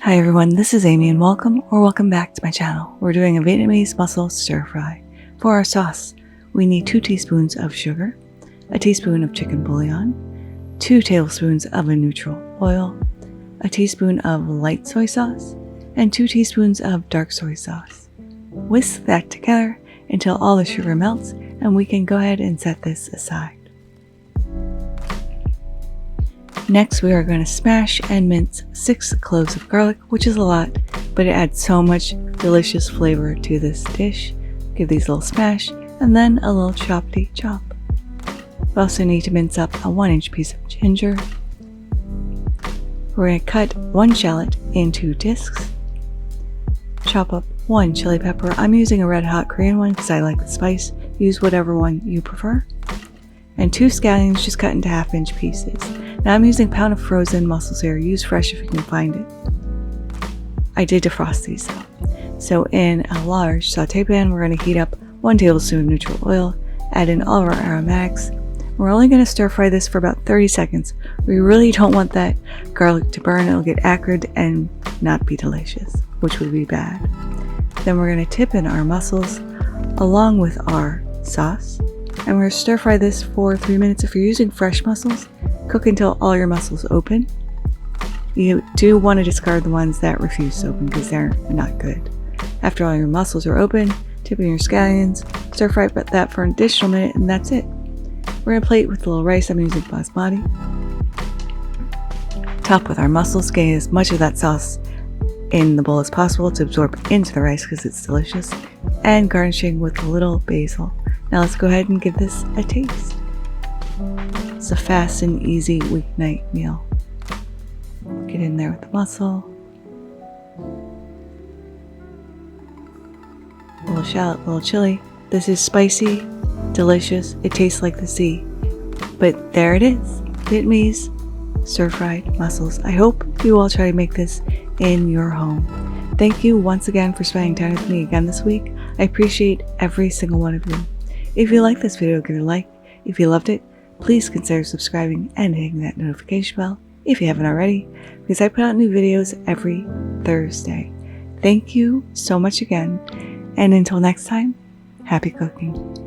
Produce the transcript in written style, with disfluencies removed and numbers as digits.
Hi everyone, this is Amy and welcome back to my channel. We're doing a Vietnamese mussel stir fry. For our sauce, we need 2 teaspoons of sugar, a teaspoon of chicken bouillon, 2 tablespoons of a neutral oil, a teaspoon of light soy sauce, and 2 teaspoons of dark soy sauce. Whisk that together until all the sugar melts, and we can go ahead and set this aside. Next, we are going to smash and mince 6 cloves of garlic, which is a lot, but it adds so much delicious flavor to this dish. Give these a little smash, and then a little choppity chop. We also need to mince up a 1-inch piece of ginger. We're going to cut 1 shallot into discs. Chop up 1 chili pepper. I'm using a red hot Korean one because I like the spice. Use whatever one you prefer. And 2 scallions just cut into 1/2-inch pieces. Now I'm using a pound of frozen mussels here. Use fresh if you can find it. I did defrost these though. So in a large saute pan, we're going to heat up 1 tablespoon of neutral oil, add in all of our aromatics. We're only going to stir fry this for about 30 seconds. We really don't want that garlic to burn. It'll get acrid and not be delicious, which would be bad. Then we're going to tip in our mussels along with our sauce. And we're going to stir fry this for 3 minutes. If you're using fresh mussels, cook until all your mussels open. You do want to discard the ones that refuse to open because they're not good. After all your mussels are open, tip in your scallions, stir fry that for an additional minute, and that's it. We're going to plate with a little rice. I'm using basmati. Top with our mussels, getting as much of that sauce in the bowl as possible to absorb into the rice because it's delicious, and garnishing with a little basil. Now let's go ahead and give this a taste. It's a fast and easy weeknight meal. Get in there with the mussel. A little shallot, a little chili. This is spicy, delicious. It tastes like the sea. But there it is, Vietnamese stir-fried mussels. I hope you all try to make this in your home. Thank you once again for spending time with me again this week. I appreciate every single one of you. If you like this video, give it a like. If you loved it, please consider subscribing and hitting that notification bell if you haven't already, because I put out new videos every Thursday. Thank you so much again, and until next time, happy cooking.